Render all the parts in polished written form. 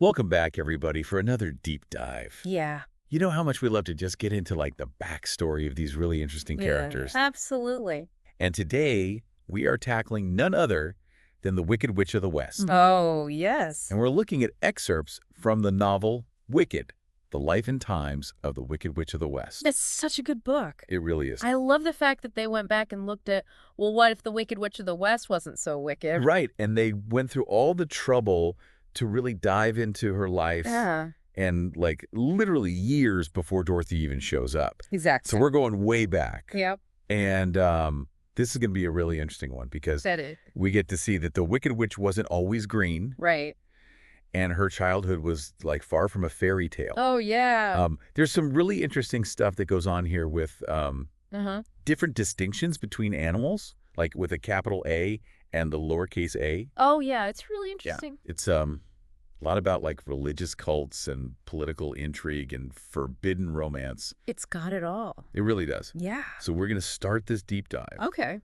Welcome back, everybody, for another deep dive. Yeah. You know how much we love to just get into, like, the backstory of these really interesting characters. Absolutely. And today, we are tackling none other than the Wicked Witch of the West. Oh, yes. And we're looking at excerpts from the novel Wicked, The Life and Times of the Wicked Witch of the West. That's such a good book. It really is. I love the fact that they went back and looked at, well, what if the Wicked Witch of the West wasn't so wicked? Right, and they went through all the trouble to really dive into her life. Yeah. And, like, literally years before Dorothy even shows up. Exactly. So we're going way back. Yep. And this is going to be a really interesting one because That is. we get to see that the Wicked Witch wasn't always green. Right. And her childhood was, like, far from a fairy tale. Oh, yeah. There's some really interesting stuff that goes on here with different distinctions between animals, like with a capital A and the lowercase a. Oh, yeah. It's really interesting. Yeah. It's a lot about, like, religious cults and political intrigue and forbidden romance. It's got it all. It really does. Yeah. So we're going to start this deep dive. Okay.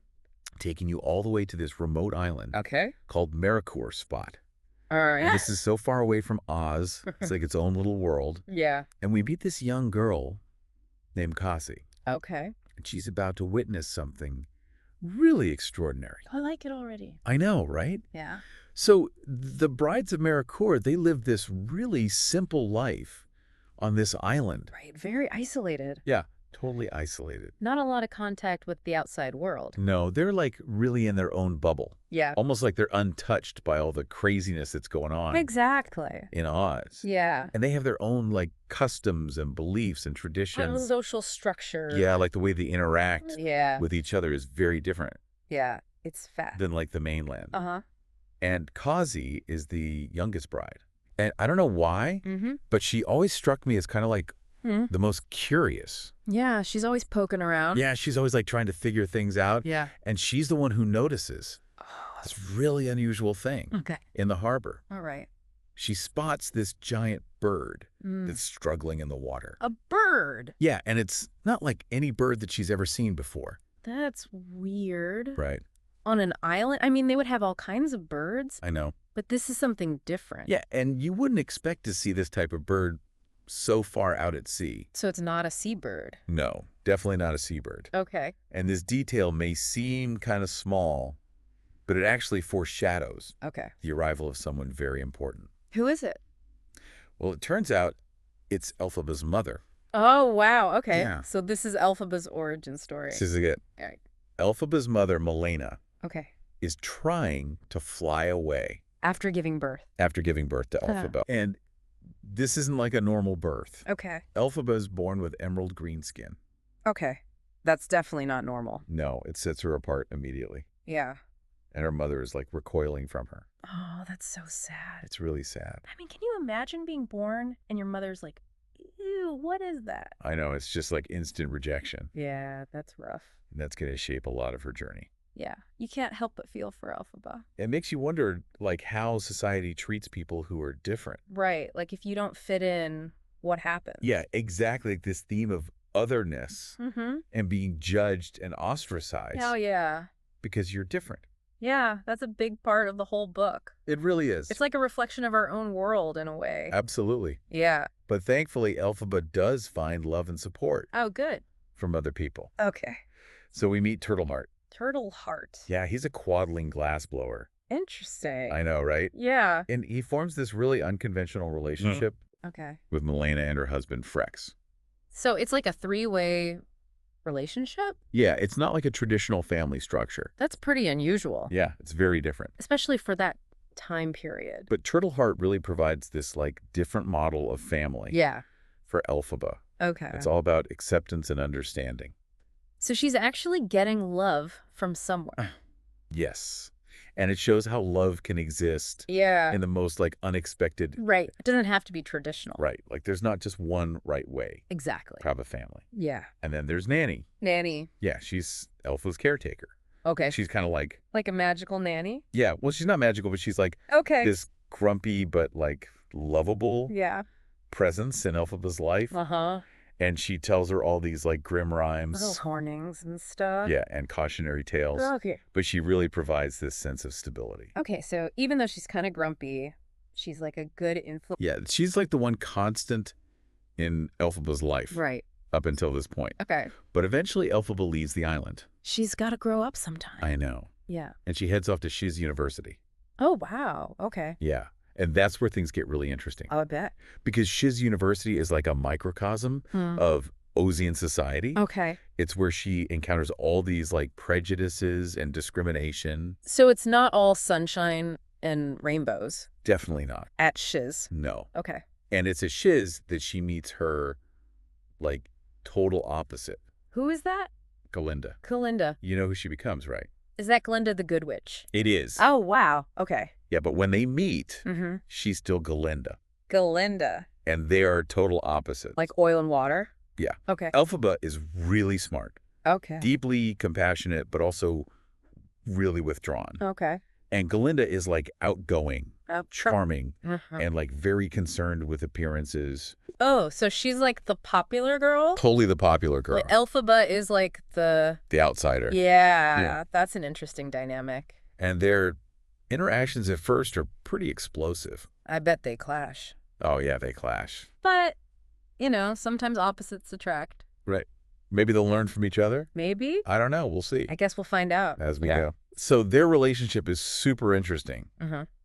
Taking you all the way to this remote island Okay. called Maricourt Spot. All right. And this is so far away from Oz. It's like its own little world. Yeah. And we meet this young girl named Cassie. Okay. And she's about to witness something really extraordinary. I like it already. I know, right? Yeah. So the brides of Maricourt, they live this really simple life on this island. Right. Very isolated. Yeah, totally isolated. Not a lot of contact with the outside world. No, they're like really in their own bubble. Yeah. Almost like they're untouched by all the craziness that's going on Exactly. in Oz. Yeah. And they have their own, like, customs and beliefs and traditions. Social structure. Yeah, like the way they interact Yeah. with each other is very different Yeah. It's fat. than, like, the mainland. Uh-huh. And Kazi is the youngest bride. And I don't know why, Mm-hmm. but she always struck me as kind of like the most curious. Yeah, she's always poking around. Yeah, she's always like trying to figure things out. Yeah. And she's the one who notices Oh, this really unusual thing okay. in the harbor. All right. She spots this giant bird Mm. that's struggling in the water. A bird. Yeah, and it's not like any bird that she's ever seen before. That's weird. Right. On an island? I mean, they would have all kinds of birds, I know. but this is something different. Yeah, and you wouldn't expect to see this type of bird so far out at sea. So it's not a seabird. No, definitely not a seabird. Okay. And this detail may seem kind of small, but it actually foreshadows Okay. the arrival of someone very important. Who is it? Well, it turns out it's Elphaba's mother. Oh, wow. Okay. Yeah. So this is Elphaba's origin story. This is it. All right. Elphaba's mother, Milena, Okay. is trying to fly away After giving birth. after giving birth to Elphaba. And this isn't like a normal birth. Okay. Elphaba is born with emerald green skin. Okay. That's definitely not normal. No, it sets her apart immediately. Yeah. And her mother is like recoiling from her. Oh, that's so sad. It's really sad. I mean, can you imagine being born and your mother's like, ew, what is that? I know, it's just like instant rejection. Yeah, that's rough. And that's going to shape a lot of her journey. Yeah, you can't help but feel for Elphaba. It makes you wonder, like, how society treats people who are different. Right, like if you don't fit in, what happens? Yeah, exactly. Like this theme of otherness Mm-hmm. and being judged and ostracized Oh, yeah. because you're different. Yeah, that's a big part of the whole book. It really is. It's like a reflection of our own world in a way. Absolutely. Yeah. But thankfully, Elphaba does find love and support Oh, good. from other people. Okay. So we meet Turtleheart. Turtle Heart. Yeah, he's a quadling glassblower. Interesting. I know, right? Yeah. And he forms this really unconventional relationship Okay. with Milena and her husband, Frex. So it's like a three-way relationship? Yeah, it's not like a traditional family structure. That's pretty unusual. Yeah, it's very different. Especially for that time period. But Turtleheart really provides this, like, different model of family Yeah. for Elphaba. Okay. It's all about acceptance and understanding. So she's actually getting love from somewhere. Yes. And it shows how love can exist Yeah. in the most, like, unexpected. Right. It doesn't have to be traditional. Right. Like, there's not just one right way Exactly. to have a family. Yeah. And then there's Nanny. Nanny. Yeah, she's Elpha's caretaker. Okay. She's kind of like, Like a magical nanny? yeah, well, she's not magical, but she's like Okay. this grumpy but, like, lovable Yeah. presence in Elphaba's life. Uh-huh. And she tells her all these, like, grim rhymes. Little hornings and stuff. Yeah, and cautionary tales. Okay. But she really provides this sense of stability. Okay, so even though she's kind of grumpy, She's like a good influence. Yeah, she's like the one constant in Elphaba's life Right. up until this point. Okay. But eventually Elphaba leaves the island. She's got to grow up sometime. I know. Yeah. And she heads off to Shiz University. Oh, wow. Okay. Yeah. And that's where things get really interesting. I bet. Because Shiz University is like a microcosm of Ozian society. Okay. It's where she encounters all these like prejudices and discrimination. So it's not all sunshine and rainbows Definitely not. at Shiz. No. Okay. And it's a Shiz that she meets her like total opposite, Who is that? Galinda. Glinda. You know who she becomes, right? Is that Glinda the Good Witch? It is. Oh, wow. Okay. Yeah, but when they meet, Mm-hmm. she's still Galinda. Glinda. And they are total opposites. Like oil and water? Yeah. Okay. Elphaba is really smart, Okay. deeply compassionate, but also really withdrawn. Okay. And Galinda is like outgoing, charming, and like very concerned with appearances. Oh, so she's like the popular girl? Totally the popular girl. Like Elphaba is like the outsider. Yeah, that's an interesting dynamic. And their interactions at first are pretty explosive. I bet they clash. Oh, yeah, they clash. But, you know, sometimes opposites attract. Right. Maybe they'll learn from each other. Maybe? I don't know. We'll see I guess we'll find out. as we go. So their relationship is super interesting,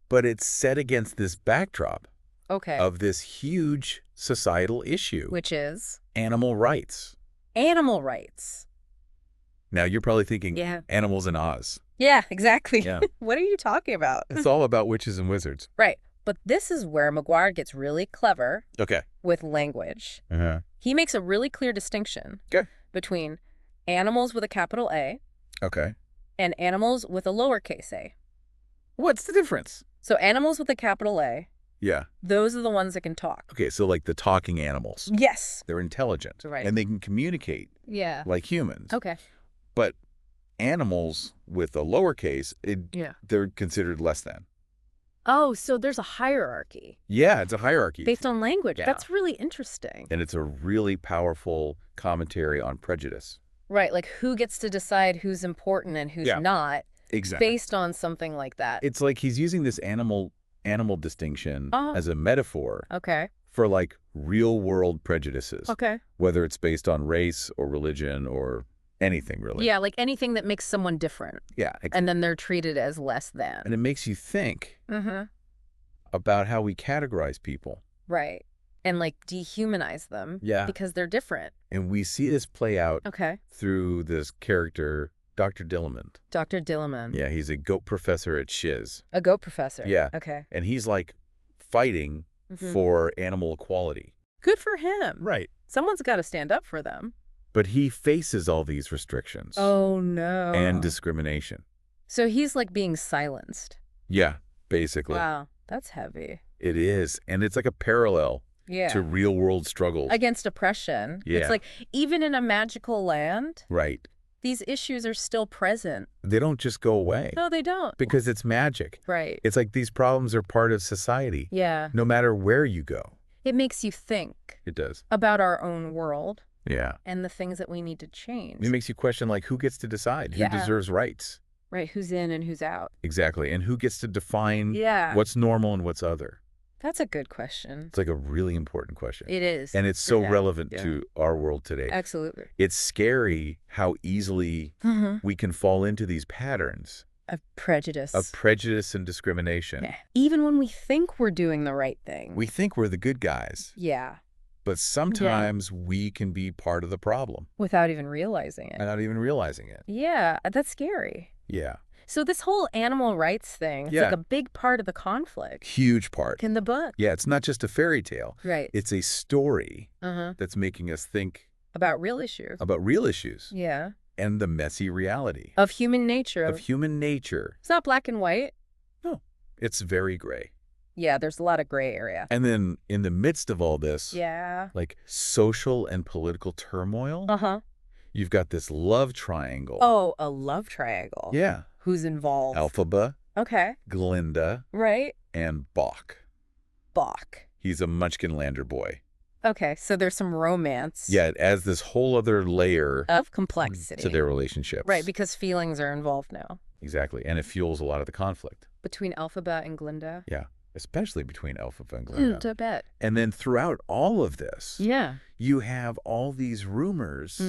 but it's set against this backdrop Okay. of this huge societal issue. Which is? Animal rights. Animal rights. Now, you're probably thinking, Yeah. Animals in Oz. Yeah, exactly. Yeah. What are you talking about? It's all about witches and wizards. Right. But this is where Maguire gets really clever Okay. with language. Uh-huh. He makes a really clear distinction between animals with a capital A Okay. and animals with a lowercase a. What's the difference? So animals with a capital A, Yeah. those are the ones that can talk. Okay, so like the talking animals. Yes. They're intelligent. Right. And they can communicate Yeah. like humans. Okay. But animals with a lowercase, Yeah. they're considered less than. Oh, so there's a hierarchy Yeah, it's a hierarchy. based on language. Yeah. That's really interesting. And it's a really powerful commentary on prejudice. Right. Like who gets to decide who's important and who's Yeah. not Exactly. based on something like that. It's like he's using this animal distinction Oh. as a metaphor Okay. for like real world prejudices, Okay. whether it's based on race or religion or anything really. Yeah, like anything that makes someone different. Yeah. And then they're treated as less than. And it makes you think Mm-hmm. about how we categorize people. Right. And like dehumanize them. Yeah. Because they're different. And we see this play out Okay. through this character, Dr. Dillamond. Dr. Dillamond. Yeah, he's a goat professor at Shiz. A goat professor. Yeah. Okay. And he's like fighting Mhm. for animal equality. Good for him. Right. Someone's got to stand up for them. But he faces all these restrictions Oh, no. and discrimination. So he's like being silenced. Yeah, basically. Wow. That's heavy. It is. And it's like a parallel Yeah. to real world struggles. Against oppression. Yeah. It's like even in a magical land, Right. these issues are still present. They don't just go away No, they don't. because it's magic. Right. It's like these problems are part of society, Yeah. no matter where you go. It makes you think It does. about our own world Yeah. and the things that we need to change. It makes you question, like, who gets to decide? Yeah. Who deserves rights? Right. Who's in and who's out. Exactly. And who gets to define Yeah. what's normal and what's other? That's a good question. It's like a really important question. It is. And it's so Yeah. relevant Yeah. to our world today. Absolutely. It's scary how easily we can fall into these patterns Of prejudice. of prejudice and discrimination. Yeah. Even when we think we're doing the right thing. We think we're the good guys, Yeah. but sometimes we can be part of the problem Without even realizing it. and not even realizing it. Yeah. That's scary. Yeah. So this whole animal rights thing, it's Yeah. like a big part of the conflict Huge part. in the book. Yeah, it's not just a fairy tale. Right. It's a story Uh-huh. that's making us think About real issues. about real issues Yeah. and the messy reality Of human nature. of human nature. It's not black and white. No, it's very gray. Yeah, there's a lot of gray area. And then in the midst of all this, Yeah. like social and political turmoil, Uh-huh. you've got this love triangle. Oh, a love triangle. Yeah. Who's involved? Elphaba, Okay. Glinda, Right. and Bach. Bach. He's a Munchkinlander boy. Okay, so there's some romance. Yeah, it adds this whole other layer Of complexity. to their relationships. Right, because feelings are involved now. Exactly. And it fuels a lot of the conflict. Between Elphaba and Glinda. Yeah. especially between Elphaba and Glinda. To bet. And then throughout all of this, Yeah. you have all these rumors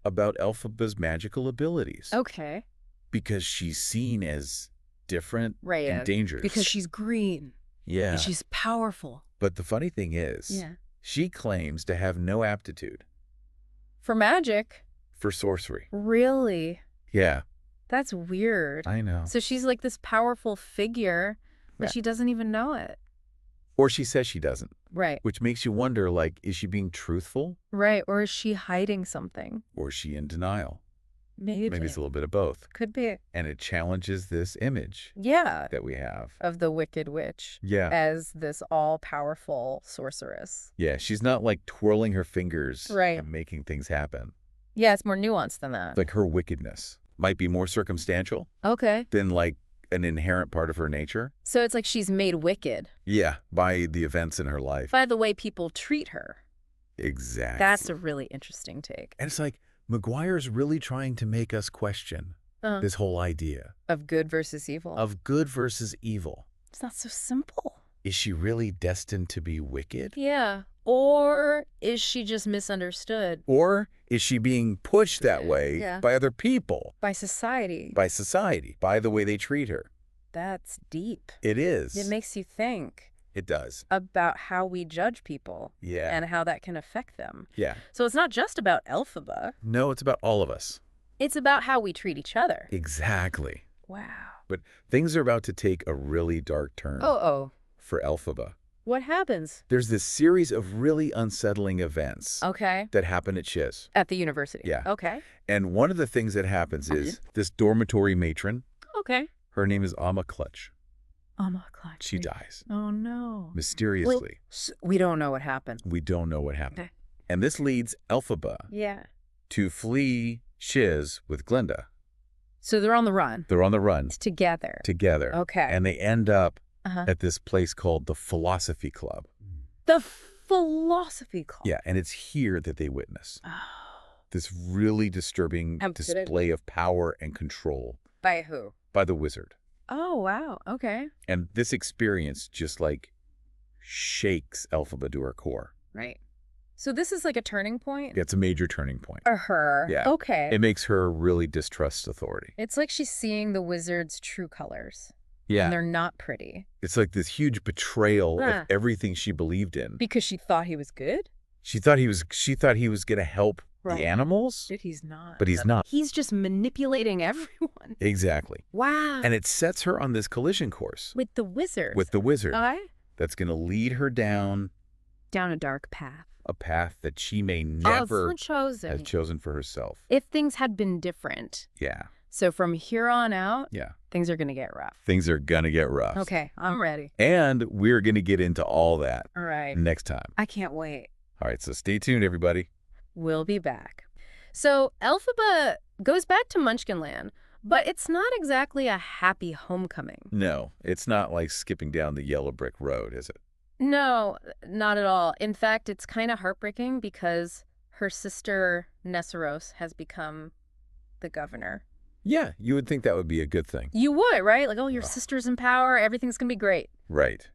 about Elphaba's magical abilities. Okay. Because she's seen as different Right. and dangerous. Because she's green. Yeah. And she's powerful. But the funny thing is, she claims to have no aptitude. For magic? For sorcery. Really? Yeah. That's weird. I know. So she's like this powerful figure, but she doesn't even know it. Or she says she doesn't. Right. Which makes you wonder, like, is she being truthful? Right. Or is she hiding something? Or is she in denial? Maybe. Maybe it's a little bit of both. Could be. And it challenges this image that we have. Of the Wicked Witch. Yeah. As this all-powerful sorceress. Yeah, she's not like twirling her fingers and making things happen. Yeah, it's more nuanced than that. Like her wickedness might be more circumstantial than like an inherent part of her nature. So it's like she's made wicked. Yeah, by the events in her life. By the way people treat her. Exactly. That's a really interesting take. And it's like, Maguire's really trying to make us question this whole idea. Of good versus evil. Of good versus evil. It's not so simple. Is she really destined to be wicked? Yeah. Or is she just misunderstood? Or is she being pushed that way by other people? By society. By society. By the way they treat her. That's deep. It is. It makes you think. It does. About how we judge people. Yeah. And how that can affect them. Yeah. So it's not just about Elphaba. No, it's about all of us. It's about how we treat each other. Exactly. Wow. But things are about to take a really dark turn. For Elphaba. What happens? There's this series of really unsettling events. That happen at Shiz. At the university. Yeah. Okay. And one of the things that happens is this dormitory matron. Okay. Her name is Amma Clutch. Amma Clutch. She dies. Oh, no. Mysteriously. We don't know what happened. We don't know what happened. And this leads Elphaba to flee Shiz with Glinda. So they're on the run. They're on the run. Together. Okay. And they end up at this place called the Philosophy Club. The Philosophy Club? Yeah, and it's here that they witness this really disturbing display of power and control. By who? By the wizard. Oh, wow. Okay. And this experience just like shakes Elphaba to her core. Right. So this is like a turning point? Yeah, it's a major turning point. For her? Yeah. Okay. It makes her really distrust authority. It's like she's seeing the wizard's true colors. Yeah. And they're not pretty. It's like this huge betrayal of everything she believed in. Because she thought he was good? She thought he was going to help the animals. But he's not. But he's not. He's just manipulating everyone. Exactly. Wow. And it sets her on this collision course. With the wizard. With the wizard. Okay. That's going to lead her down a dark path. A path that she may never have chosen for herself. If things had been different. Yeah. So from here on out, yeah, things are going to get rough. Things are going to get rough. Okay, I'm ready. And we're going to get into all that next time. I can't wait. All right, so stay tuned, everybody. We'll be back. So Elphaba goes back to Munchkinland, but it's not exactly a happy homecoming. No, it's not like skipping down the yellow brick road, is it? No, not at all. In fact, it's kind of heartbreaking because her sister Nessaros has become the governor. Yeah, you would think that would be a good thing. You would, right? Like, oh, your sister's in power. Everything's going to be great. Right.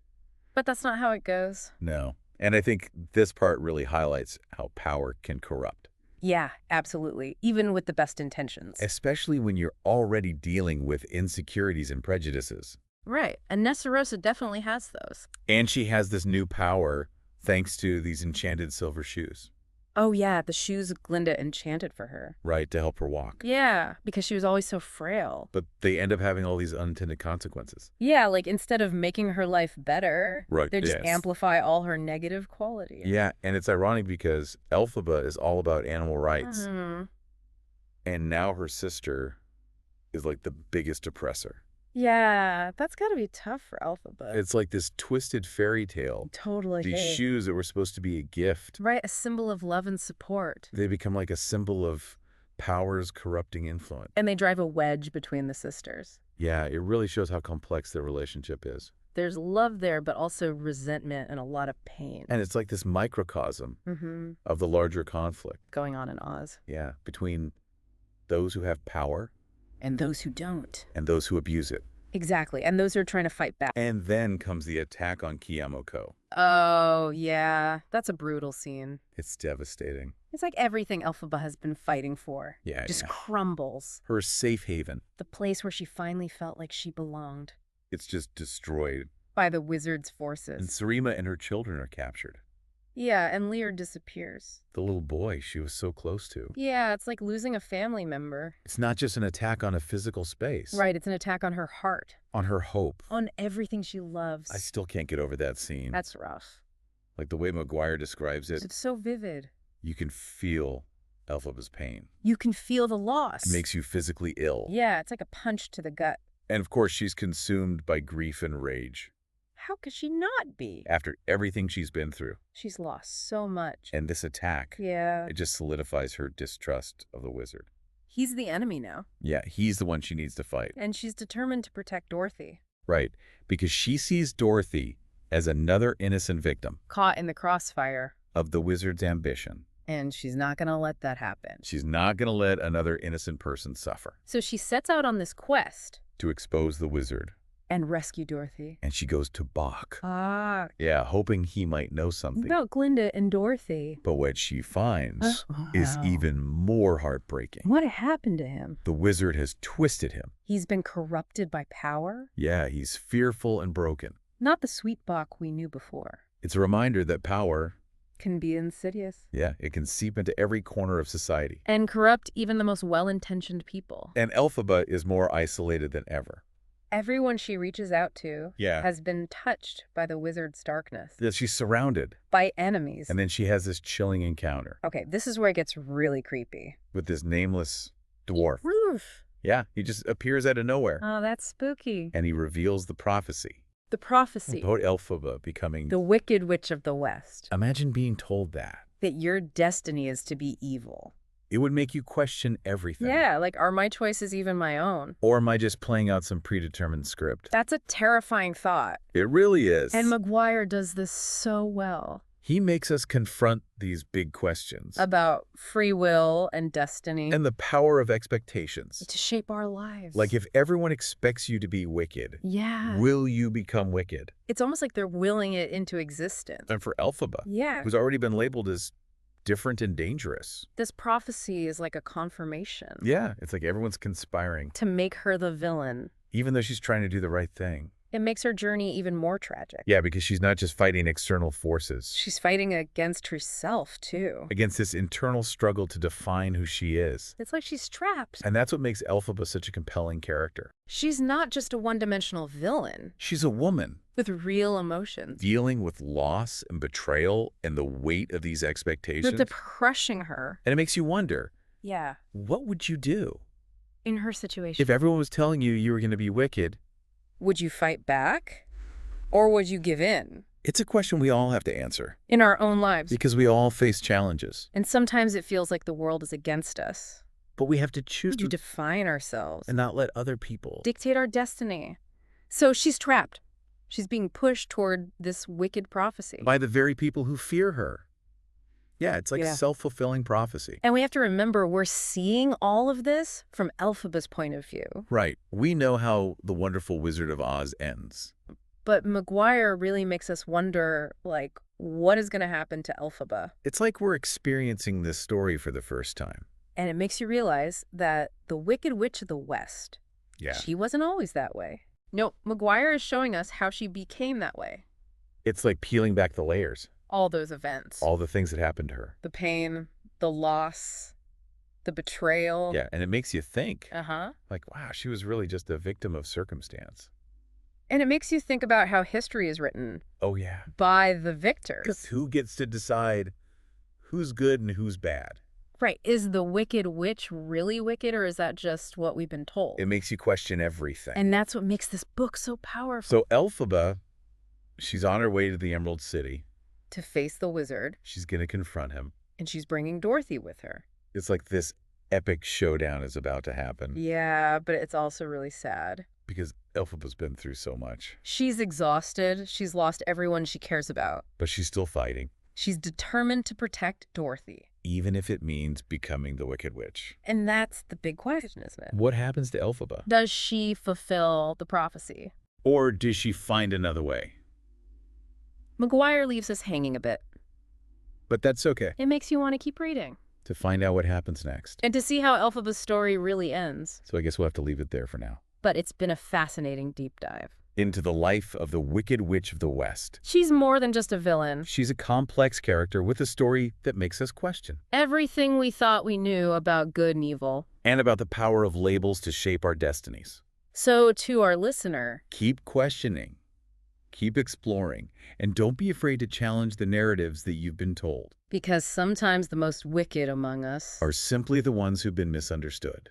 But that's not how it goes. No. And I think this part really highlights how power can corrupt. Yeah, absolutely. Even with the best intentions. Especially when you're already dealing with insecurities and prejudices. Right. And Nessarosa definitely has those. And she has this new power thanks to these enchanted silver shoes. Oh, yeah, the shoes Glinda enchanted for her. Right, to help her walk. Yeah, because she was always so frail. But they end up having all these unintended consequences. Yeah, like instead of making her life better, they just amplify all her negative qualities. Yeah, and it's ironic because Elphaba is all about animal rights. And now her sister is like the biggest oppressor. Yeah, that's got to be tough for Elphaba. It's like this twisted fairy tale. Totally. These shoes that were supposed to be a gift. Right, a symbol of love and support. They become like a symbol of power's corrupting influence. And they drive a wedge between the sisters. Yeah, it really shows how complex their relationship is. There's love there, but also resentment and a lot of pain. And it's like this microcosm of the larger conflict. Going on in Oz. Yeah, between those who have power. And those who don't. And those who abuse it. Exactly. And those are trying to fight back. And then comes the attack on Kiyamoko. Oh, yeah. That's a brutal scene. It's devastating. It's like everything Elphaba has been fighting for. Yeah, Just yeah. crumbles. Her safe haven. The place where she finally felt like she belonged. It's just destroyed. By the wizard's And forces. Sarima and her children are captured. Yeah, and Lear disappears. The little boy she was so close to. Yeah, it's like losing a family member. It's not just an attack on a physical space. Right, it's an attack on her heart. On her hope. On everything she loves. I still can't get over that scene. That's rough. Like the way Maguire describes it, It's so vivid. you can feel Elphaba's pain. You can feel the loss. It makes you physically ill. Yeah, it's like a punch to the gut. And of course, she's consumed by grief and rage. How could she not be? After everything she's been through. She's lost so much. And this attack, Yeah. it just solidifies her distrust of the wizard. He's the enemy now. Yeah, he's the one she needs to fight. And she's determined to protect Dorothy. Right, because she sees Dorothy as another innocent victim. Caught in the crossfire. Of the wizard's ambition. And she's not going to let that happen. She's not going to let another innocent person suffer. So she sets out on this quest. To expose the wizard. And rescue Dorothy. And she goes to Bach. Ah. Yeah, hoping he might know something. About Glinda and Dorothy. But what she finds is even more heartbreaking. What happened to him? The wizard has twisted him. He's been corrupted by power? Yeah, he's fearful and broken. Not the sweet Bach we knew before. It's a reminder that power can be insidious. Yeah, it can seep into every corner of society. And corrupt even the most well-intentioned people. And Elphaba is more isolated than ever. Everyone she reaches out to has been touched by the wizard's darkness. Yeah, she's surrounded. By enemies. And then she has this chilling encounter. Okay, this is where it gets really creepy. With this nameless dwarf. Roof. Yeah, he just appears out of nowhere. Oh, that's spooky. And he reveals the prophecy. The prophecy. About Elphaba becoming the Wicked Witch of the West. Imagine being told that. That your destiny is to be evil. It would make you question everything. Yeah, like, are my choices even my own? Or am I just playing out some predetermined script? That's a terrifying thought. It really is. And Maguire does this so well. He makes us confront these big questions. About free will and destiny. And the power of expectations. To shape our lives. Like if everyone expects you to be wicked, will you become wicked? It's almost like they're willing it into existence. And for Elphaba, who's already been labeled as different and dangerous. This prophecy is like a confirmation. Yeah, it's like everyone's conspiring. To make her the villain. Even though she's trying to do the right thing. It makes her journey even more tragic. Yeah, because she's not just fighting external forces. She's fighting against herself, too. Against this internal struggle to define who she is. It's like she's trapped. And that's what makes Elphaba such a compelling character. She's not just a one-dimensional villain. She's a woman. With real emotions. Dealing with loss and betrayal and the weight of these expectations. They're crushing her. And it makes you wonder. Yeah. What would you do? In her situation. If everyone was telling you you were going to be wicked. Would you fight back? Or would you give in? It's a question we all have to answer. In our own lives. Because we all face challenges. And sometimes it feels like the world is against us. But we have to choose to define ourselves. And not let other people dictate our destiny. So she's trapped. She's being pushed toward this wicked prophecy. By the very people who fear her. Yeah, it's like self-fulfilling prophecy. And we have to remember we're seeing all of this from Elphaba's point of view. Right. We know how The Wonderful Wizard of Oz ends. But Maguire really makes us wonder, like, what is going to happen to Elphaba? It's like we're experiencing this story for the first time. And it makes you realize that the Wicked Witch of the West, she wasn't always that way. No, Maguire is showing us how she became that way. It's like peeling back the layers. All those events. All the things that happened to her. The pain, the loss, the betrayal. Yeah, and it makes you think. Uh-huh. Like, wow, she was really just a victim of circumstance. And it makes you think about how history is written. Oh, yeah. By the victors. Because who gets to decide who's good and who's bad? Right. Is the Wicked Witch really wicked, or is that just what we've been told? It makes you question everything. And that's what makes this book so powerful. So Elphaba, she's on her way to the Emerald City. To face the wizard. She's going to confront him. And she's bringing Dorothy with her. It's like this epic showdown is about to happen. Yeah, but it's also really sad. Because Elphaba's been through so much. She's exhausted. She's lost everyone she cares about. But she's still fighting. She's determined to protect Dorothy. even if it means becoming the Wicked Witch. And that's the big question, isn't it? What happens to Elphaba? Does she fulfill the prophecy? Or does she find another way? Maguire leaves us hanging a bit. But that's okay. It makes you want to keep reading. To find out what happens next. And to see how Elphaba's story really ends. So I guess we'll have to leave it there for now. But it's been a fascinating deep dive. Into the life of the Wicked Witch of the West. She's more than just a villain. She's a complex character with a story that makes us question. Everything we thought we knew about good and evil. And about the power of labels to shape our destinies. So to our listener, keep questioning, keep exploring, and don't be afraid to challenge the narratives that you've been told. Because sometimes the most wicked among us are simply the ones who've been misunderstood.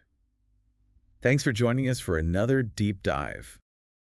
Thanks for joining us for another deep dive.